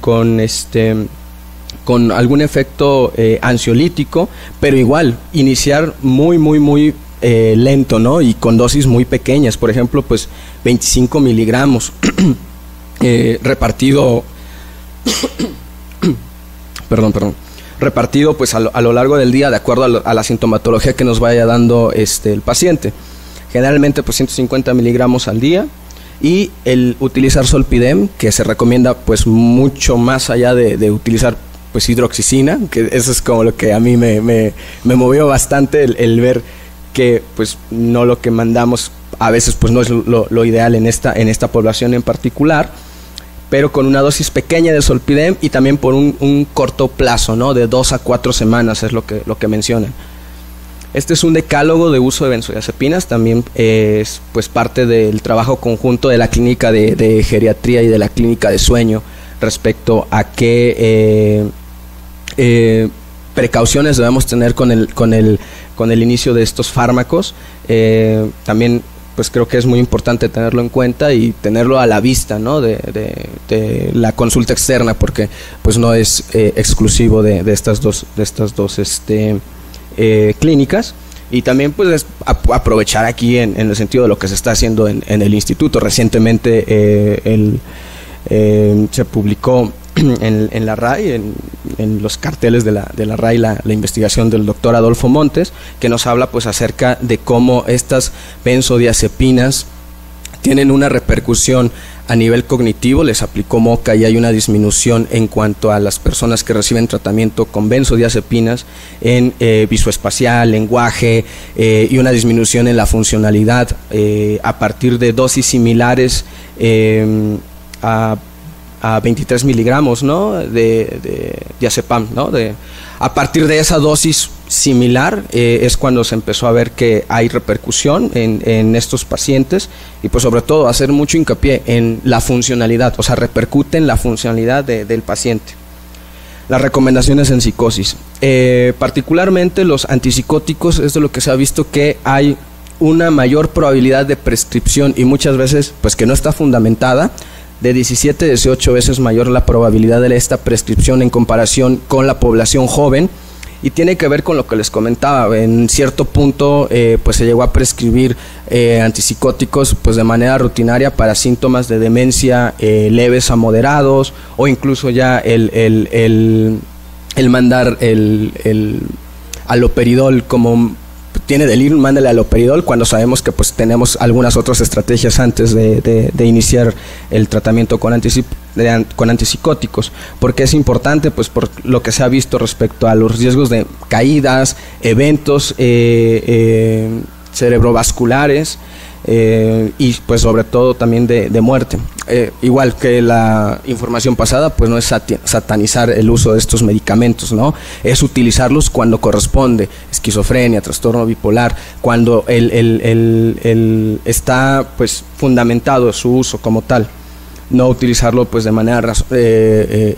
algún efecto ansiolítico, pero igual iniciar muy lento, ¿no? Y con dosis muy pequeñas, por ejemplo, pues 25 miligramos repartido repartido pues a lo largo del día, de acuerdo a la sintomatología que nos vaya dando el paciente. Generalmente pues 150 miligramos al día, y el utilizar Zolpidem, que se recomienda pues mucho más allá de utilizar pues hidroxicina, que eso es como lo que a mí me movió bastante, el ver que pues no lo que mandamos a veces pues no es lo ideal en esta población en particular, pero con una dosis pequeña de Zolpidem y también por un corto plazo, ¿no? De 2 a 4 semanas es lo que mencionan. Este es un decálogo de uso de benzodiazepinas, también es pues parte del trabajo conjunto de la clínica de geriatría y de la clínica de sueño respecto a qué precauciones debemos tener con el inicio de estos fármacos. También pues creo que es muy importante tenerlo en cuenta y tenerlo a la vista, ¿no? de la consulta externa, porque pues no es exclusivo de estas dos clínicas. Y también pues aprovechar aquí en el sentido de lo que se está haciendo en el instituto. Recientemente se publicó en la RAI, en los carteles de la RAI, la investigación del doctor Adolfo Montes, que nos habla pues acerca de cómo estas benzodiazepinas tienen una repercusión a nivel cognitivo. Les aplicó MoCA y hay una disminución en cuanto a las personas que reciben tratamiento con benzodiazepinas en visoespacial, lenguaje, y una disminución en la funcionalidad a partir de dosis similares a 23 miligramos, ¿no? de diazepam, ¿no? A partir de esa dosis similar es cuando se empezó a ver que hay repercusión en estos pacientes, y pues sobre todo hacer mucho hincapié en la funcionalidad, o sea, repercute en la funcionalidad del paciente. Las recomendaciones en psicosis, particularmente los antipsicóticos, es de lo que se ha visto que hay una mayor probabilidad de prescripción, y muchas veces pues que no está fundamentada, de 17 a 18 veces mayor la probabilidad de esta prescripción en comparación con la población joven, y tiene que ver con lo que les comentaba. En cierto punto pues se llegó a prescribir antipsicóticos pues de manera rutinaria para síntomas de demencia leves a moderados, o incluso ya el mandar el haloperidol como tiene delirio, mándale haloperidol, cuando sabemos que pues tenemos algunas otras estrategias antes de iniciar el tratamiento con antipsicóticos. Porque es importante, pues por lo que se ha visto respecto a los riesgos de caídas, eventos cerebrovasculares, y pues sobre todo también de muerte. Igual que la información pasada, pues no es satanizar el uso de estos medicamentos, ¿no? Es utilizarlos cuando corresponde: esquizofrenia, trastorno bipolar, cuando está pues fundamentado su uso como tal. No utilizarlo pues de manera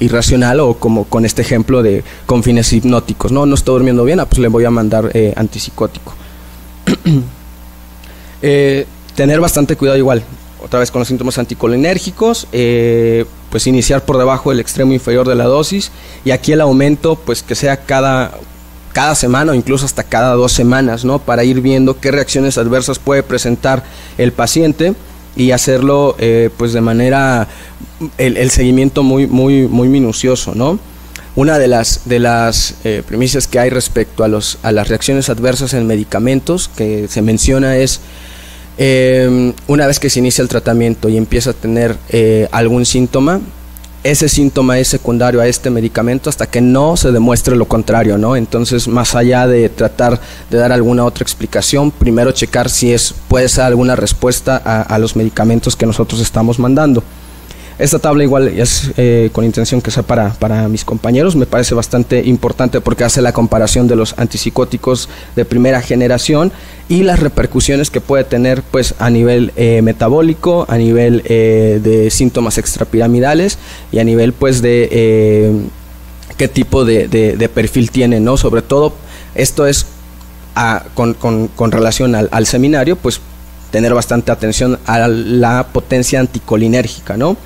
irracional, o como con este ejemplo con fines hipnóticos. No estoy durmiendo bien, pues le voy a mandar antipsicótico. Tener bastante cuidado igual, otra vez con los síntomas anticolinérgicos, pues iniciar por debajo del extremo inferior de la dosis, y aquí el aumento pues que sea cada semana o incluso hasta cada 2 semanas, ¿no? Para ir viendo qué reacciones adversas puede presentar el paciente y hacerlo pues de manera, el seguimiento muy minucioso, ¿no? Una de las premisas que hay respecto a las reacciones adversas en medicamentos que se menciona es una vez que se inicia el tratamiento y empieza a tener algún síntoma, ese síntoma es secundario a este medicamento hasta que no se demuestre lo contrario, ¿no? Entonces, más allá de tratar de dar alguna otra explicación, primero checar si puede ser alguna respuesta a los medicamentos que nosotros estamos mandando. Esta tabla igual es con intención que sea para mis compañeros, me parece bastante importante porque hace la comparación de los antipsicóticos de primera generación y las repercusiones que puede tener pues a nivel metabólico, a nivel de síntomas extrapiramidales y a nivel pues de qué tipo de perfil tiene, ¿no? Sobre todo esto es con relación al seminario, pues tener bastante atención a la potencia anticolinérgica, ¿no?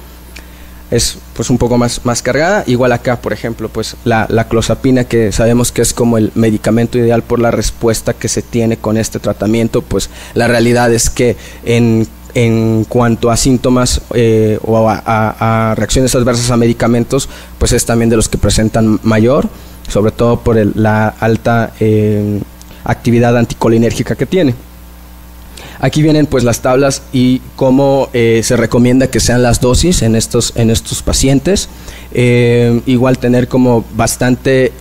Es pues un poco más cargada. Igual acá, por ejemplo, pues la clozapina, que sabemos que es como el medicamento ideal por la respuesta que se tiene con este tratamiento, pues la realidad es que en cuanto a síntomas o a reacciones adversas a medicamentos, pues es también de los que presentan mayor, sobre todo por la alta actividad anticolinérgica que tiene. Aquí vienen pues las tablas y cómo se recomienda que sean las dosis en estos pacientes. Igual tener como bastante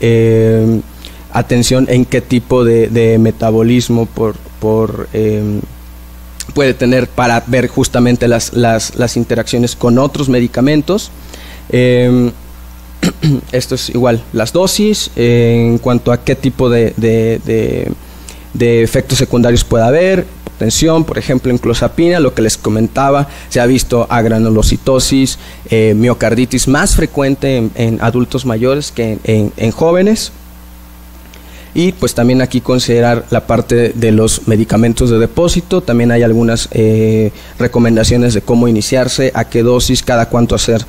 atención en qué tipo de metabolismo puede tener para ver justamente las interacciones con otros medicamentos. Esto es igual las dosis, en cuanto a qué tipo de efectos secundarios puede haber. Tensión, por ejemplo, en clozapina, lo que les comentaba, se ha visto agranulocitosis, miocarditis más frecuente en adultos mayores que en jóvenes. Y pues también aquí considerar la parte de los medicamentos de depósito. También hay algunas recomendaciones de cómo iniciarse, a qué dosis, cada cuánto hacer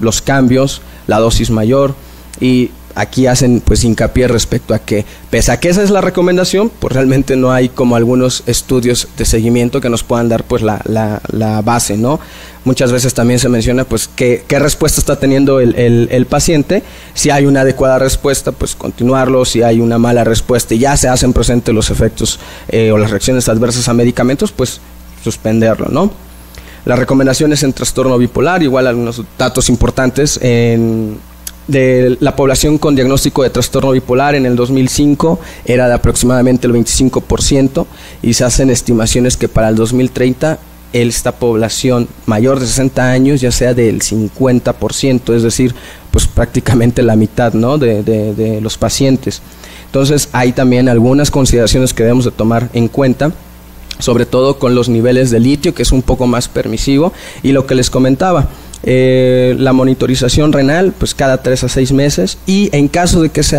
los cambios, la dosis mayor. Y aquí hacen pues hincapié respecto a que, pese a que esa es la recomendación, pues realmente no hay como algunos estudios de seguimiento que nos puedan dar pues la base, ¿no? Muchas veces también se menciona pues qué respuesta está teniendo el paciente. Si hay una adecuada respuesta, pues continuarlo. Si hay una mala respuesta y ya se hacen presentes los efectos o las reacciones adversas a medicamentos, pues suspenderlo, ¿no? Las recomendaciones en trastorno bipolar, igual algunos datos importantes de la población con diagnóstico de trastorno bipolar en el 2005 era de aproximadamente el 25%, y se hacen estimaciones que para el 2030 esta población mayor de 60 años ya sea del 50%, es decir, pues prácticamente la mitad, ¿no? de los pacientes. Entonces hay también algunas consideraciones que debemos de tomar en cuenta, sobre todo con los niveles de litio, que es un poco más permisivo, y lo que les comentaba, la monitorización renal pues cada 3 a 6 meses, y en caso de que se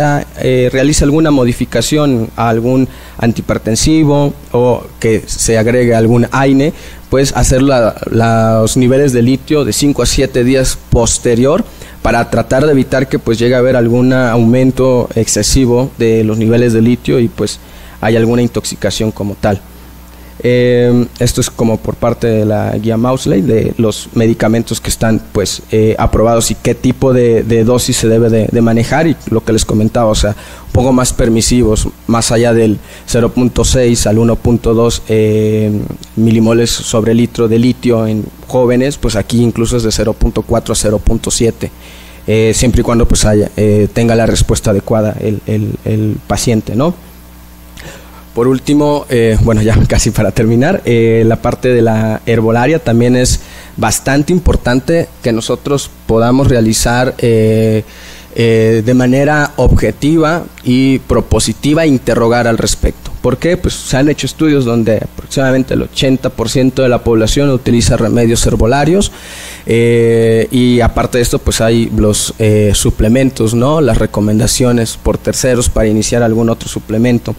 realice alguna modificación a algún antihipertensivo o que se agregue algún AINE, pues hacer los niveles de litio de 5 a 7 días posterior, para tratar de evitar que pues llegue a haber algún aumento excesivo de los niveles de litio y pues hay alguna intoxicación como tal. Esto es como por parte de la guía Maudsley de los medicamentos que están pues aprobados y qué tipo de dosis se debe de manejar, y lo que les comentaba, o sea, un poco más permisivos, más allá del 0.6 al 1.2 milimoles sobre litro de litio en jóvenes, pues aquí incluso es de 0.4 a 0.7, siempre y cuando pues tenga la respuesta adecuada el paciente, ¿no? Por último, bueno, ya casi para terminar, la parte de la herbolaria también es bastante importante que nosotros podamos realizar de manera objetiva y propositiva, interrogar al respecto. ¿Por qué? Pues se han hecho estudios donde aproximadamente el 80% de la población utiliza remedios herbolarios, y aparte de esto pues hay los suplementos, ¿no? Las recomendaciones por terceros para iniciar algún otro suplemento.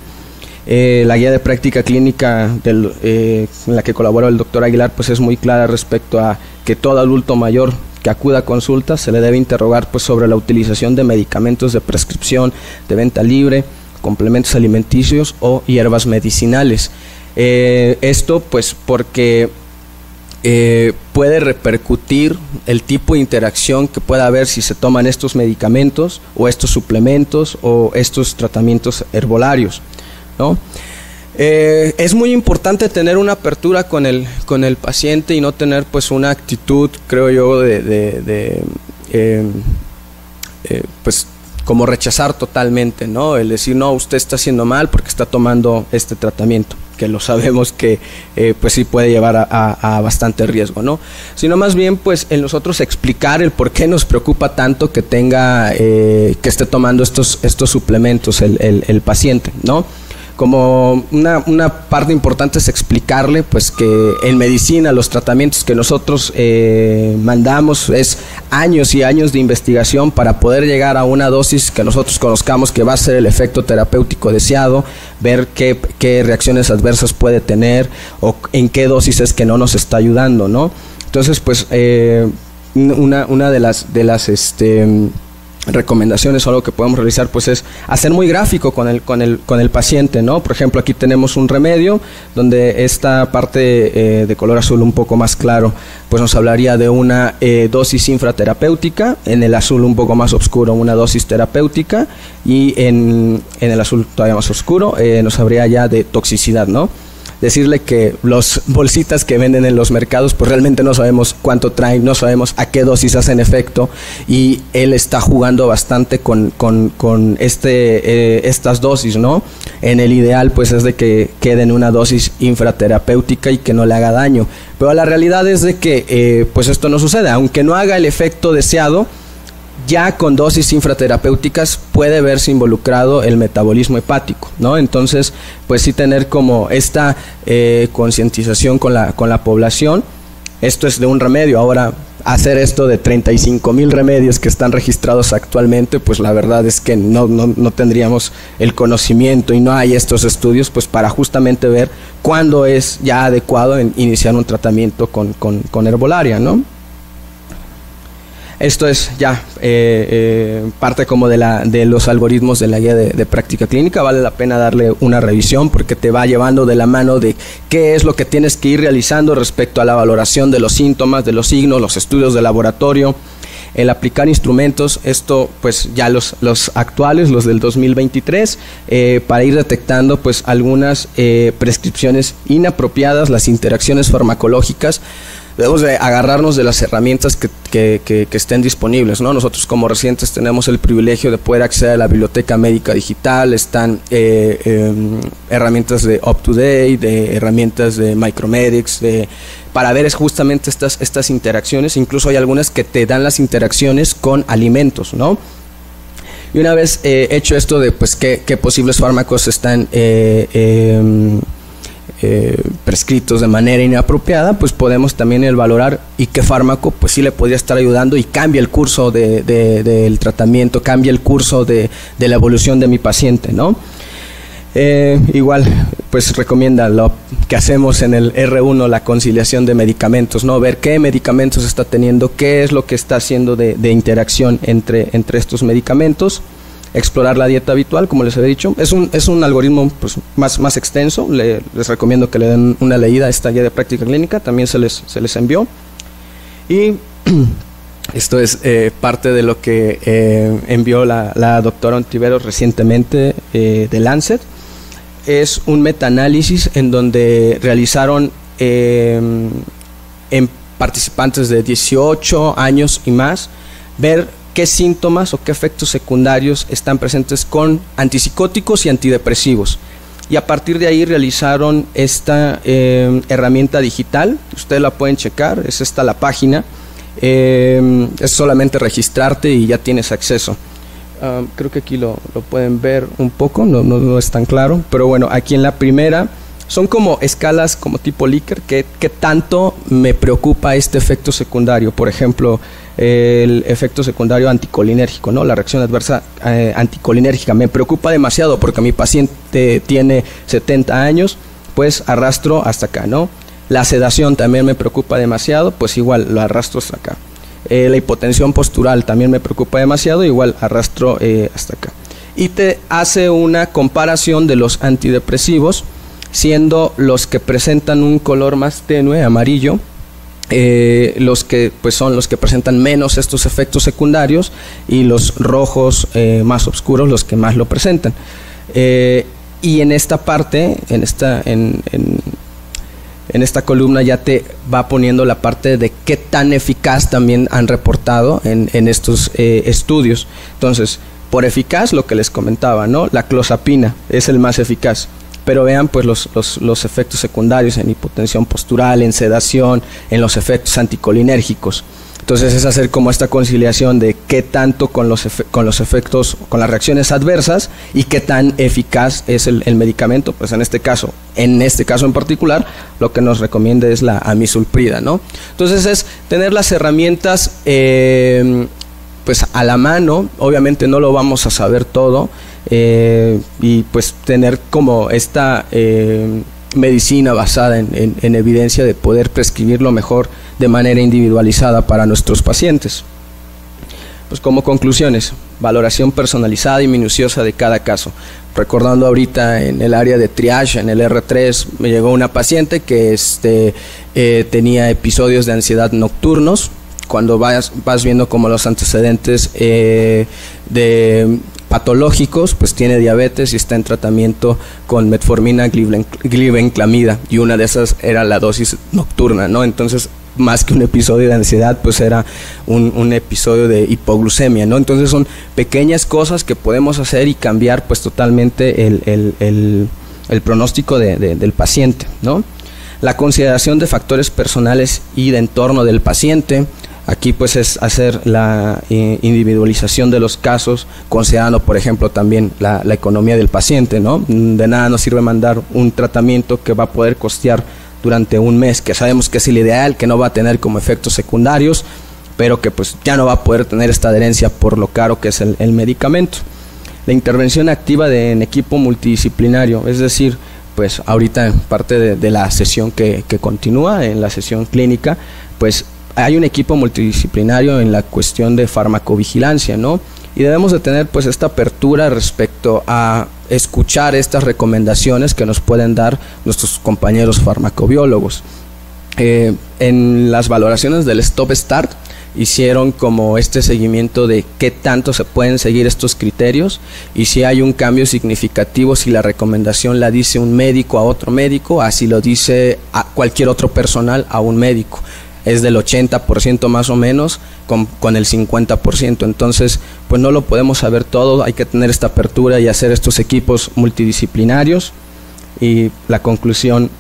La guía de práctica clínica en la que colaboró el doctor Aguilar pues es muy clara respecto a que todo adulto mayor que acuda a consulta se le debe interrogar pues sobre la utilización de medicamentos de prescripción, de venta libre, complementos alimenticios o hierbas medicinales. Esto pues porque puede repercutir el tipo de interacción que pueda haber si se toman estos medicamentos o estos suplementos o estos tratamientos herbolarios, ¿no? Es muy importante tener una apertura con el paciente y no tener pues una actitud, creo yo, pues como rechazar totalmente, ¿no? El decir, no, usted está haciendo mal porque está tomando este tratamiento, que lo sabemos que pues sí puede llevar a bastante riesgo, ¿no? Sino más bien pues en nosotros explicar el por qué nos preocupa tanto que tenga, que esté tomando estos suplementos el paciente, ¿no? Como una parte importante es explicarle pues que en medicina los tratamientos que nosotros mandamos es años y años de investigación para poder llegar a una dosis que nosotros conozcamos que va a ser el efecto terapéutico deseado, ver qué reacciones adversas puede tener o en qué dosis es que no nos está ayudando, ¿no? Entonces pues una de las recomendaciones o algo que podemos realizar pues es hacer muy gráfico con el paciente, ¿no? Por ejemplo, aquí tenemos un remedio donde esta parte de color azul un poco más claro pues nos hablaría de una dosis infraterapéutica, en el azul un poco más oscuro una dosis terapéutica y en el azul todavía más oscuro nos habría ya de toxicidad, ¿no? Decirle que los bolsitas que venden en los mercados pues realmente no sabemos cuánto traen, no sabemos a qué dosis hacen efecto y él está jugando bastante con estas dosis, ¿no? En el ideal pues es de que quede en una dosis infraterapéutica y que no le haga daño, pero la realidad es de que pues esto no sucede, aunque no haga el efecto deseado. Ya con dosis infraterapéuticas puede verse involucrado el metabolismo hepático, ¿no? Entonces, pues sí tener como esta concientización con la población. Esto es de un remedio. Ahora, hacer esto de 35,000 remedios que están registrados actualmente, pues la verdad es que no tendríamos el conocimiento y no hay estos estudios pues para justamente ver cuándo es ya adecuado iniciar un tratamiento con herbolaria, ¿no? Esto es ya parte como de los algoritmos de la guía de práctica clínica. Vale la pena darle una revisión porque te va llevando de la mano de qué es lo que tienes que ir realizando respecto a la valoración de los síntomas, de los signos, los estudios de laboratorio, el aplicar instrumentos, esto pues ya los actuales, los del 2023, para ir detectando pues algunas prescripciones inapropiadas, las interacciones farmacológicas. Debemos de agarrarnos de las herramientas que estén disponibles, ¿no? Nosotros como residentes tenemos el privilegio de poder acceder a la biblioteca médica digital, están herramientas de UpToDate, de herramientas de Micromedics, para ver justamente estas interacciones. Incluso hay algunas que te dan las interacciones con alimentos, ¿no? Y una vez hecho esto de pues qué posibles fármacos están prescritos de manera inapropiada, pues podemos también valorar y qué fármaco pues sí le podría estar ayudando y cambia el curso del tratamiento, cambia el curso de la evolución de mi paciente, ¿no? Igual pues recomienda lo que hacemos en el R1, la conciliación de medicamentos, ¿no? Ver qué medicamentos está teniendo, qué es lo que está haciendo de interacción entre estos medicamentos. Explorar la dieta habitual, como les he dicho. Es un algoritmo pues, más extenso. Les recomiendo que le den una leída a esta guía de práctica clínica. También se les envió. Y esto es parte de lo que envió la doctora Ontiveros recientemente de Lancet. Es un metaanálisis en donde realizaron en participantes de 18 años y más, ver qué síntomas o qué efectos secundarios están presentes con antipsicóticos y antidepresivos. Y a partir de ahí realizaron esta herramienta digital. Ustedes la pueden checar, es esta la página. Es solamente registrarte y ya tienes acceso. Creo que aquí lo pueden ver un poco, no es tan claro. Pero bueno, aquí en la primera son como escalas como tipo Likert, que tanto me preocupa este efecto secundario. Por ejemplo, el efecto secundario anticolinérgico, ¿no? La reacción adversa anticolinérgica me preocupa demasiado porque mi paciente tiene 70 años, pues arrastro hasta acá, ¿no? La sedación también me preocupa demasiado, pues igual lo arrastro hasta acá. La hipotensión postural también me preocupa demasiado, igual arrastro hasta acá. Y te hace una comparación de los antidepresivos, siendo los que presentan un color más tenue, amarillo, los que pues son los que presentan menos estos efectos secundarios, y los rojos más oscuros los que más lo presentan. Y en esta parte, en esta columna ya te va poniendo la parte de qué tan eficaz también han reportado en estos estudios. Entonces, por eficaz, lo que les comentaba, ¿no? La clozapina es el más eficaz. Pero vean pues los efectos secundarios en hipotensión postural, en sedación, en los efectos anticolinérgicos. Entonces es hacer como esta conciliación de qué tanto con los efectos, con las reacciones adversas, y qué tan eficaz es el medicamento. Pues en este caso en particular, lo que nos recomienda es la amisulprida, ¿no? Entonces es tener las herramientas pues a la mano. Obviamente no lo vamos a saber todo, y pues tener como esta medicina basada en evidencia de poder prescribirlo mejor de manera individualizada para nuestros pacientes. Pues como conclusiones, valoración personalizada y minuciosa de cada caso. Recordando ahorita en el área de triage, en el R3, me llegó una paciente que tenía episodios de ansiedad nocturnos. Cuando vas viendo como los antecedentes de patológicos, pues tiene diabetes y está en tratamiento con metformina, glibenclamida, y una de esas era la dosis nocturna, ¿no? Entonces, más que un episodio de ansiedad, pues era un episodio de hipoglucemia, ¿no? Entonces son pequeñas cosas que podemos hacer y cambiar pues totalmente el pronóstico del paciente, ¿no? La consideración de factores personales y de entorno del paciente. Aquí pues es hacer la individualización de los casos, considerando por ejemplo también la economía del paciente, ¿no? De nada nos sirve mandar un tratamiento que va a poder costear durante un mes, que sabemos que es el ideal, que no va a tener como efectos secundarios, pero que pues ya no va a poder tener esta adherencia por lo caro que es el medicamento. La intervención activa en equipo multidisciplinario, es decir, pues ahorita en parte de la sesión que continúa, en la sesión clínica, pues hay un equipo multidisciplinario en la cuestión de farmacovigilancia, ¿no? Y debemos de tener pues esta apertura respecto a escuchar estas recomendaciones que nos pueden dar nuestros compañeros farmacobiólogos. En las valoraciones del Stop Start hicieron como este seguimiento de qué tanto se pueden seguir estos criterios, y si hay un cambio significativo, si la recomendación la dice un médico a otro médico, así lo dice a cualquier otro personal a un médico. Es del 80% más o menos con el 50%. Entonces, pues no lo podemos saber todo, hay que tener esta apertura y hacer estos equipos multidisciplinarios. Y la conclusión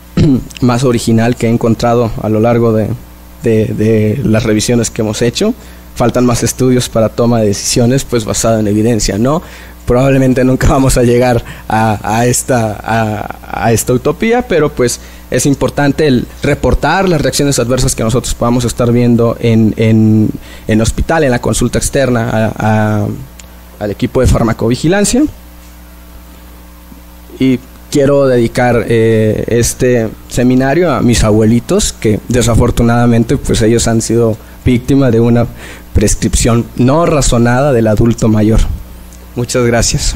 más original que he encontrado a lo largo de las revisiones que hemos hecho: faltan más estudios para toma de decisiones pues basada en evidencia, ¿no? Probablemente nunca vamos a llegar a esta utopía, pero pues es importante el reportar las reacciones adversas que nosotros podamos estar viendo en hospital, en la consulta externa al equipo de farmacovigilancia. Y quiero dedicar este seminario a mis abuelitos, que desafortunadamente pues ellos han sido víctimas de una prescripción no razonada del adulto mayor. Muchas gracias.